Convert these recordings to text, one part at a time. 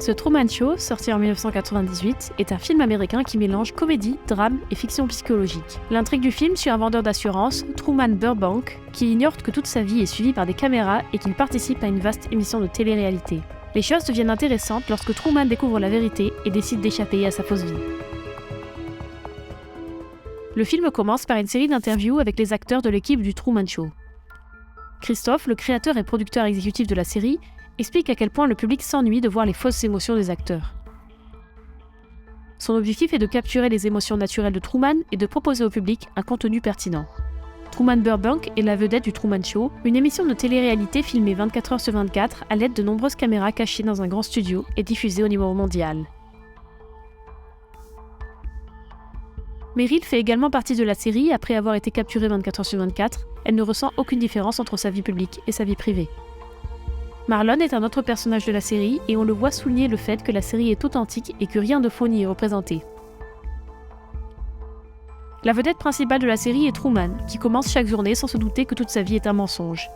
The Truman Show, sorti en 1998, est un film américain qui mélange comédie, drame et fiction psychologique. L'intrigue du film suit un vendeur d'assurance, Truman Burbank, qui ignore que toute sa vie est suivie par des caméras et qu'il participe à une vaste émission de télé-réalité. Les choses deviennent intéressantes lorsque Truman découvre la vérité et décide d'échapper à sa fausse vie. Le film commence par une série d'interviews avec les acteurs de l'équipe du Truman Show. Christophe, le créateur et producteur exécutif de la série, explique à quel point le public s'ennuie de voir les fausses émotions des acteurs. Son objectif est de capturer les émotions naturelles de Truman et de proposer au public un contenu pertinent. Truman Burbank est la vedette du Truman Show, une émission de télé-réalité filmée 24 heures sur 24 à l'aide de nombreuses caméras cachées dans un grand studio et diffusée au niveau mondial. Meryl fait également partie de la série après avoir été capturée 24 heures sur 24. Elle ne ressent aucune différence entre sa vie publique et sa vie privée. Marlon est un autre personnage de la série et on le voit souligner le fait que la série est authentique et que rien de faux n'y est représenté. La vedette principale de la série est Truman, qui commence chaque journée sans se douter que toute sa vie est un mensonge.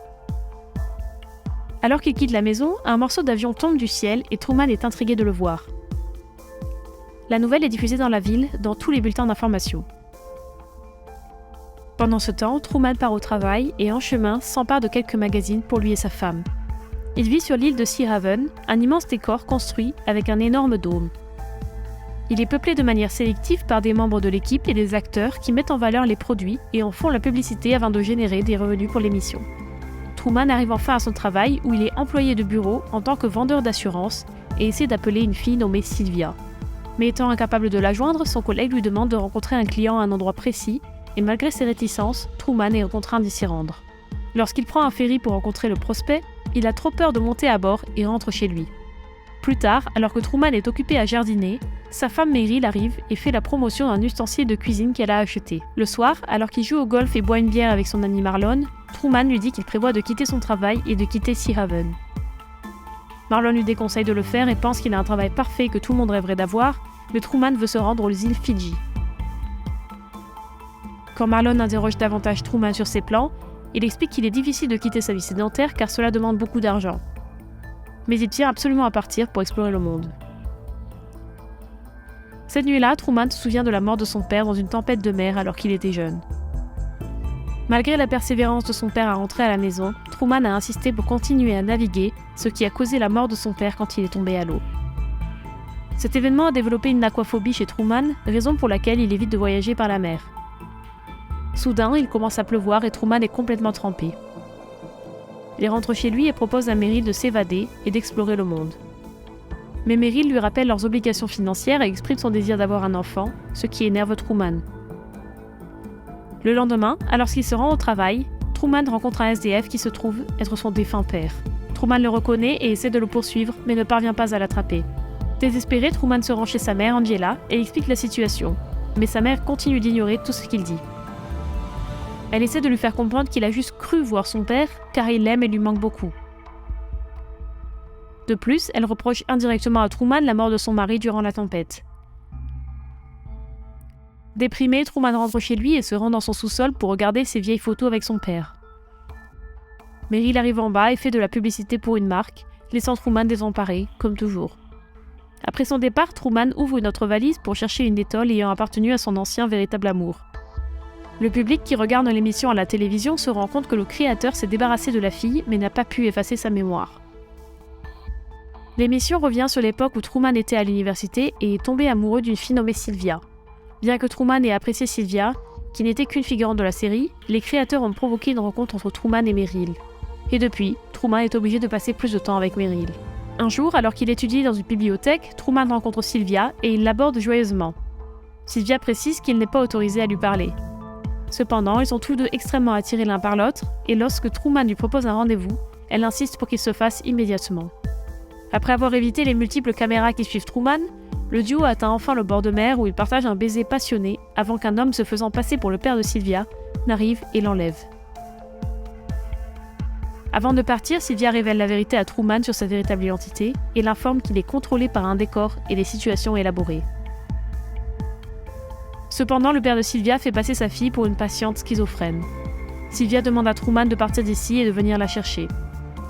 Alors qu'il quitte la maison, un morceau d'avion tombe du ciel et Truman est intrigué de le voir. La nouvelle est diffusée dans la ville, dans tous les bulletins d'information. Pendant ce temps, Truman part au travail et en chemin s'empare de quelques magazines pour lui et sa femme. Il vit sur l'île de Sea Haven, un immense décor construit avec un énorme dôme. Il est peuplé de manière sélective par des membres de l'équipe et des acteurs qui mettent en valeur les produits et en font la publicité afin de générer des revenus pour l'émission. Truman arrive enfin à son travail où il est employé de bureau en tant que vendeur d'assurance et essaie d'appeler une fille nommée Sylvia. Mais étant incapable de la joindre, son collègue lui demande de rencontrer un client à un endroit précis et malgré ses réticences, Truman est contraint d'y s'y rendre. Lorsqu'il prend un ferry pour rencontrer le prospect, il a trop peur de monter à bord et rentre chez lui. Plus tard, alors que Truman est occupé à jardiner, sa femme Meryl arrive et fait la promotion d'un ustensile de cuisine qu'elle a acheté. Le soir, alors qu'il joue au golf et boit une bière avec son ami Marlon, Truman lui dit qu'il prévoit de quitter son travail et de quitter Sea Haven. Marlon lui déconseille de le faire et pense qu'il a un travail parfait que tout le monde rêverait d'avoir, mais Truman veut se rendre aux îles Fidji. Quand Marlon interroge davantage Truman sur ses plans, il explique qu'il est difficile de quitter sa vie sédentaire car cela demande beaucoup d'argent. Mais il tient absolument à partir pour explorer le monde. Cette nuit-là, Truman se souvient de la mort de son père dans une tempête de mer alors qu'il était jeune. Malgré la persévérance de son père à rentrer à la maison, Truman a insisté pour continuer à naviguer, ce qui a causé la mort de son père quand il est tombé à l'eau. Cet événement a développé une aquaphobie chez Truman, raison pour laquelle il évite de voyager par la mer. Soudain, il commence à pleuvoir et Truman est complètement trempé. Il rentre chez lui et propose à Meryl de s'évader et d'explorer le monde. Mais Meryl lui rappelle leurs obligations financières et exprime son désir d'avoir un enfant, ce qui énerve Truman. Le lendemain, alors qu'il se rend au travail, Truman rencontre un SDF qui se trouve être son défunt père. Truman le reconnaît et essaie de le poursuivre, mais ne parvient pas à l'attraper. Désespéré, Truman se rend chez sa mère, Angela, et explique la situation. Mais sa mère continue d'ignorer tout ce qu'il dit. Elle essaie de lui faire comprendre qu'il a juste cru voir son père, car il l'aime et lui manque beaucoup. De plus, elle reproche indirectement à Truman la mort de son mari durant la tempête. Déprimé, Truman rentre chez lui et se rend dans son sous-sol pour regarder ses vieilles photos avec son père. Meryl arrive en bas et fait de la publicité pour une marque, laissant Truman désemparé, comme toujours. Après son départ, Truman ouvre une autre valise pour chercher une étole ayant appartenu à son ancien véritable amour. Le public qui regarde l'émission à la télévision se rend compte que le créateur s'est débarrassé de la fille mais n'a pas pu effacer sa mémoire. L'émission revient sur l'époque où Truman était à l'université et est tombé amoureux d'une fille nommée Sylvia. Bien que Truman ait apprécié Sylvia, qui n'était qu'une figurante de la série, les créateurs ont provoqué une rencontre entre Truman et Meryl. Et depuis, Truman est obligé de passer plus de temps avec Meryl. Un jour, alors qu'il étudie dans une bibliothèque, Truman rencontre Sylvia et il l'aborde joyeusement. Sylvia précise qu'il n'est pas autorisé à lui parler. Cependant, ils sont tous deux extrêmement attirés l'un par l'autre, et lorsque Truman lui propose un rendez-vous, elle insiste pour qu'il se fasse immédiatement. Après avoir évité les multiples caméras qui suivent Truman, le duo atteint enfin le bord de mer où ils partagent un baiser passionné avant qu'un homme se faisant passer pour le père de Sylvia n'arrive et l'enlève. Avant de partir, Sylvia révèle la vérité à Truman sur sa véritable identité et l'informe qu'il est contrôlé par un décor et des situations élaborées. Cependant, le père de Sylvia fait passer sa fille pour une patiente schizophrène. Sylvia demande à Truman de partir d'ici et de venir la chercher.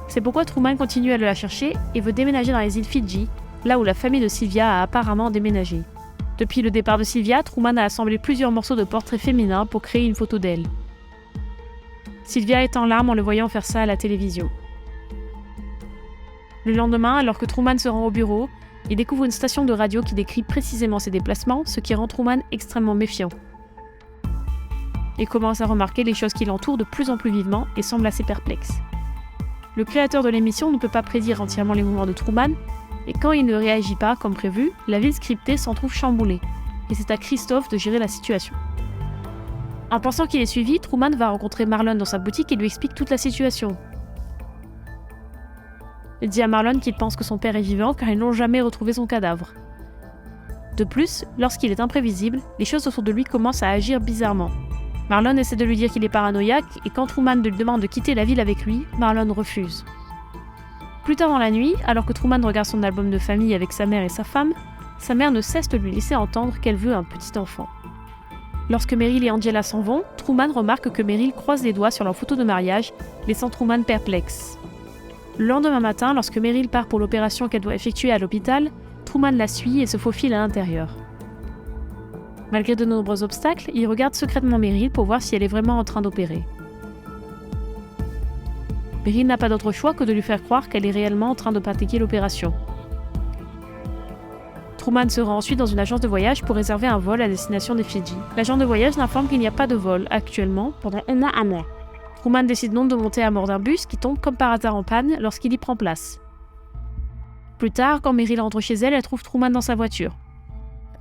C'est pourquoi Truman continue à la chercher et veut déménager dans les îles Fidji, là où la famille de Sylvia a apparemment déménagé. Depuis le départ de Sylvia, Truman a assemblé plusieurs morceaux de portraits féminins pour créer une photo d'elle. Sylvia est en larmes en le voyant faire ça à la télévision. Le lendemain, alors que Truman se rend au bureau, il découvre une station de radio qui décrit précisément ses déplacements, ce qui rend Truman extrêmement méfiant. Il commence à remarquer les choses qui l'entourent de plus en plus vivement et semble assez perplexe. Le créateur de l'émission ne peut pas prédire entièrement les mouvements de Truman, et quand il ne réagit pas comme prévu, la ville scriptée s'en trouve chamboulée, et c'est à Christophe de gérer la situation. En pensant qu'il est suivi, Truman va rencontrer Marlon dans sa boutique et lui explique toute la situation. Il dit à Marlon qu'il pense que son père est vivant car ils n'ont jamais retrouvé son cadavre. De plus, lorsqu'il est imprévisible, les choses autour de lui commencent à agir bizarrement. Marlon essaie de lui dire qu'il est paranoïaque et quand Truman lui demande de quitter la ville avec lui, Marlon refuse. Plus tard dans la nuit, alors que Truman regarde son album de famille avec sa mère et sa femme, sa mère ne cesse de lui laisser entendre qu'elle veut un petit enfant. Lorsque Meryl et Angela s'en vont, Truman remarque que Meryl croise les doigts sur leur photo de mariage, laissant Truman perplexe. Le lendemain matin, lorsque Meryl part pour l'opération qu'elle doit effectuer à l'hôpital, Truman la suit et se faufile à l'intérieur. Malgré de nombreux obstacles, il regarde secrètement Meryl pour voir si elle est vraiment en train d'opérer. Meryl n'a pas d'autre choix que de lui faire croire qu'elle est réellement en train de pratiquer l'opération. Truman se rend ensuite dans une agence de voyage pour réserver un vol à destination des Fidji. L'agent de voyage l'informe qu'il n'y a pas de vol actuellement pendant un mois. Truman décide donc de monter à bord d'un bus qui tombe comme par hasard en panne lorsqu'il y prend place. Plus tard, quand Meryl rentre chez elle, elle trouve Truman dans sa voiture.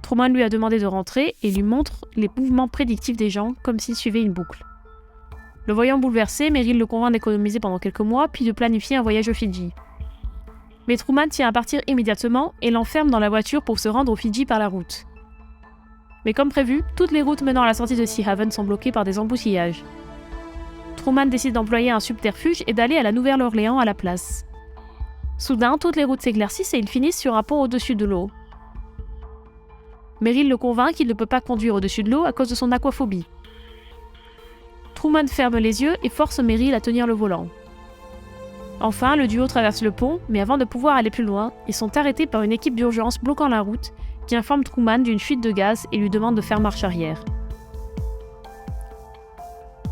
Truman lui a demandé de rentrer et lui montre les mouvements prédictifs des gens comme s'il suivait une boucle. Le voyant bouleversé, Meryl le convainc d'économiser pendant quelques mois puis de planifier un voyage aux Fidji. Mais Truman tient à partir immédiatement et l'enferme dans la voiture pour se rendre aux Fidji par la route. Mais comme prévu, toutes les routes menant à la sortie de Sea Haven sont bloquées par des embouteillages. Truman décide d'employer un subterfuge et d'aller à la Nouvelle-Orléans à la place. Soudain, toutes les routes s'éclaircissent et ils finissent sur un pont au-dessus de l'eau. Meryl le convainc qu'il ne peut pas conduire au-dessus de l'eau à cause de son aquaphobie. Truman ferme les yeux et force Meryl à tenir le volant. Enfin, le duo traverse le pont, mais avant de pouvoir aller plus loin, ils sont arrêtés par une équipe d'urgence bloquant la route qui informe Truman d'une fuite de gaz et lui demande de faire marche arrière.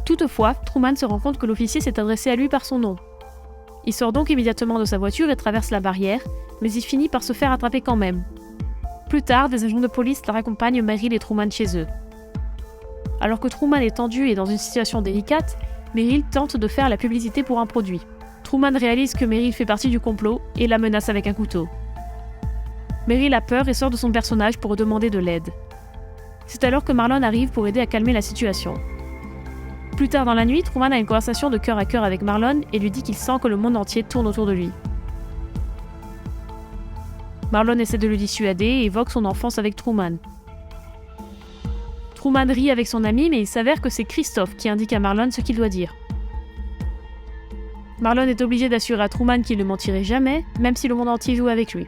Toutefois, Truman se rend compte que l'officier s'est adressé à lui par son nom. Il sort donc immédiatement de sa voiture et traverse la barrière, mais il finit par se faire attraper quand même. Plus tard, des agents de police raccompagnent Meryl et Truman chez eux. Alors que Truman est tendu et dans une situation délicate, Meryl tente de faire la publicité pour un produit. Truman réalise que Meryl fait partie du complot et la menace avec un couteau. Meryl a peur et sort de son personnage pour demander de l'aide. C'est alors que Marlon arrive pour aider à calmer la situation. Plus tard dans la nuit, Truman a une conversation de cœur à cœur avec Marlon et lui dit qu'il sent que le monde entier tourne autour de lui. Marlon essaie de le dissuader et évoque son enfance avec Truman. Truman rit avec son ami, mais il s'avère que c'est Christophe qui indique à Marlon ce qu'il doit dire. Marlon est obligé d'assurer à Truman qu'il ne mentirait jamais, même si le monde entier joue avec lui.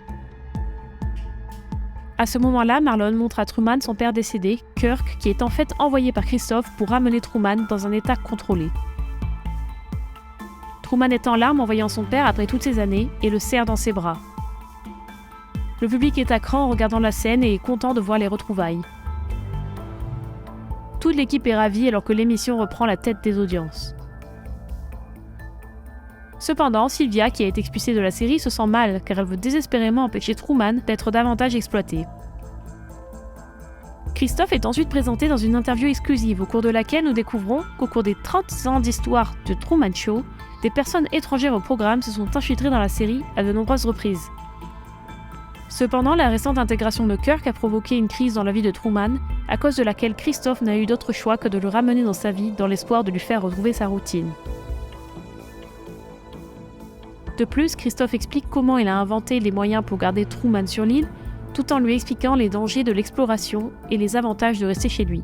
À ce moment-là, Marlon montre à Truman son père décédé, Kirk, qui est en fait envoyé par Christophe pour ramener Truman dans un état contrôlé. Truman est en larmes en voyant son père après toutes ces années et le serre dans ses bras. Le public est à cran en regardant la scène et est content de voir les retrouvailles. Toute l'équipe est ravie alors que l'émission reprend la tête des audiences. Cependant, Sylvia, qui a été expulsée de la série, se sent mal car elle veut désespérément empêcher Truman d'être davantage exploité. Christophe est ensuite présenté dans une interview exclusive au cours de laquelle nous découvrons qu'au cours des 30 ans d'histoire de Truman Show, des personnes étrangères au programme se sont infiltrées dans la série à de nombreuses reprises. Cependant, la récente intégration de Kirk a provoqué une crise dans la vie de Truman, à cause de laquelle Christophe n'a eu d'autre choix que de le ramener dans sa vie dans l'espoir de lui faire retrouver sa routine. De plus, Christophe explique comment il a inventé les moyens pour garder Truman sur l'île, tout en lui expliquant les dangers de l'exploration et les avantages de rester chez lui.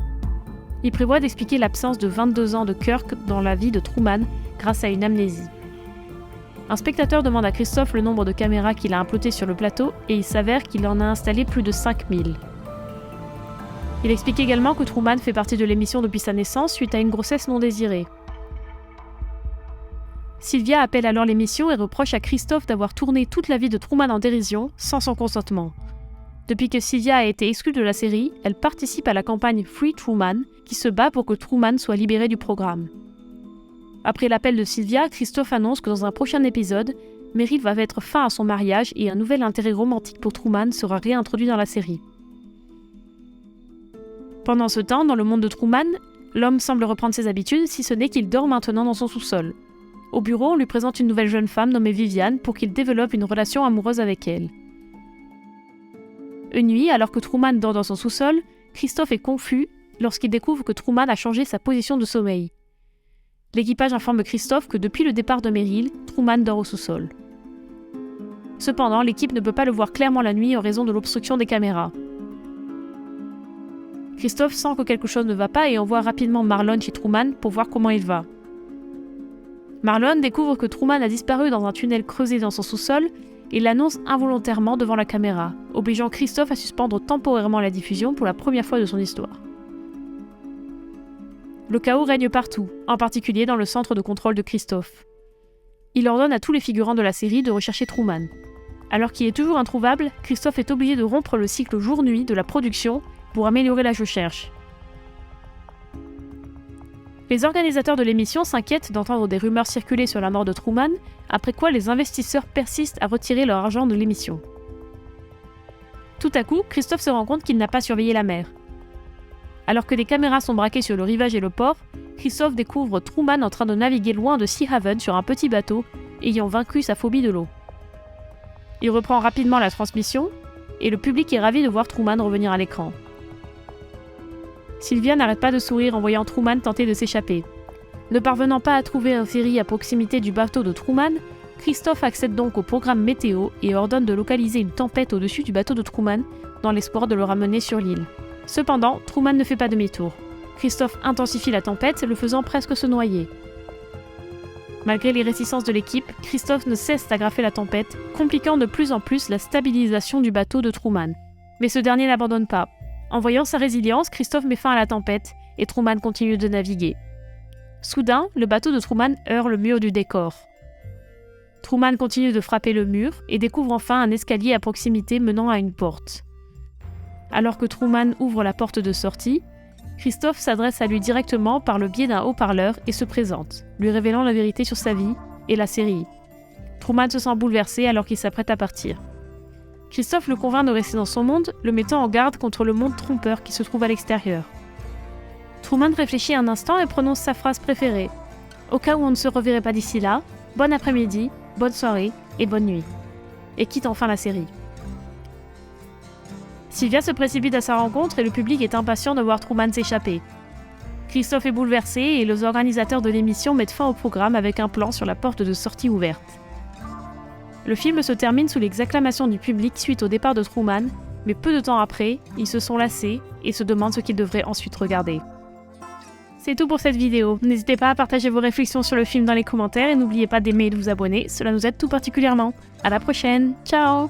Il prévoit d'expliquer l'absence de 22 ans de Kirk dans la vie de Truman grâce à une amnésie. Un spectateur demande à Christophe le nombre de caméras qu'il a implantées sur le plateau et il s'avère qu'il en a installé plus de 5000. Il explique également que Truman fait partie de l'émission depuis sa naissance suite à une grossesse non désirée. Sylvia appelle alors l'émission et reproche à Christophe d'avoir tourné toute la vie de Truman en dérision, sans son consentement. Depuis que Sylvia a été exclue de la série, elle participe à la campagne Free Truman, qui se bat pour que Truman soit libéré du programme. Après l'appel de Sylvia, Christophe annonce que dans un prochain épisode, Meryl va mettre fin à son mariage et un nouvel intérêt romantique pour Truman sera réintroduit dans la série. Pendant ce temps, dans le monde de Truman, l'homme semble reprendre ses habitudes, si ce n'est qu'il dort maintenant dans son sous-sol. Au bureau, on lui présente une nouvelle jeune femme nommée Viviane pour qu'il développe une relation amoureuse avec elle. Une nuit, alors que Truman dort dans son sous-sol, Christophe est confus lorsqu'il découvre que Truman a changé sa position de sommeil. L'équipage informe Christophe que depuis le départ de Meryl, Truman dort au sous-sol. Cependant, l'équipe ne peut pas le voir clairement la nuit en raison de l'obstruction des caméras. Christophe sent que quelque chose ne va pas et envoie rapidement Marlon chez Truman pour voir comment il va. Marlon découvre que Truman a disparu dans un tunnel creusé dans son sous-sol et l'annonce involontairement devant la caméra, obligeant Christophe à suspendre temporairement la diffusion pour la première fois de son histoire. Le chaos règne partout, en particulier dans le centre de contrôle de Christophe. Il ordonne à tous les figurants de la série de rechercher Truman. Alors qu'il est toujours introuvable, Christophe est obligé de rompre le cycle jour-nuit de la production pour améliorer la recherche. Les organisateurs de l'émission s'inquiètent d'entendre des rumeurs circuler sur la mort de Truman, après quoi les investisseurs persistent à retirer leur argent de l'émission. Tout à coup, Christophe se rend compte qu'il n'a pas surveillé la mer. Alors que des caméras sont braquées sur le rivage et le port, Christophe découvre Truman en train de naviguer loin de Sea Haven sur un petit bateau, ayant vaincu sa phobie de l'eau. Il reprend rapidement la transmission, et le public est ravi de voir Truman revenir à l'écran. Sylvia n'arrête pas de sourire en voyant Truman tenter de s'échapper. Ne parvenant pas à trouver un ferry à proximité du bateau de Truman, Christophe accède donc au programme météo et ordonne de localiser une tempête au-dessus du bateau de Truman dans l'espoir de le ramener sur l'île. Cependant, Truman ne fait pas demi-tour. Christophe intensifie la tempête, le faisant presque se noyer. Malgré les réticences de l'équipe, Christophe ne cesse d'aggraver la tempête, compliquant de plus en plus la stabilisation du bateau de Truman. Mais ce dernier n'abandonne pas. En voyant sa résilience, Christophe met fin à la tempête et Truman continue de naviguer. Soudain, le bateau de Truman heurte le mur du décor. Truman continue de frapper le mur et découvre enfin un escalier à proximité menant à une porte. Alors que Truman ouvre la porte de sortie, Christophe s'adresse à lui directement par le biais d'un haut-parleur et se présente, lui révélant la vérité sur sa vie et la série. Truman se sent bouleversé alors qu'il s'apprête à partir. Christophe le convainc de rester dans son monde, le mettant en garde contre le monde trompeur qui se trouve à l'extérieur. Truman réfléchit un instant et prononce sa phrase préférée. Au cas où on ne se reverrait pas d'ici là, bon après-midi, bonne soirée et bonne nuit. Et quitte enfin la série. Sylvia se précipite à sa rencontre et le public est impatient de voir Truman s'échapper. Christophe est bouleversé et les organisateurs de l'émission mettent fin au programme avec un plan sur la porte de sortie ouverte. Le film se termine sous les acclamations du public suite au départ de Truman, mais peu de temps après, ils se sont lassés et se demandent ce qu'ils devraient ensuite regarder. C'est tout pour cette vidéo. N'hésitez pas à partager vos réflexions sur le film dans les commentaires et n'oubliez pas d'aimer et de vous abonner, cela nous aide tout particulièrement. À la prochaine, ciao!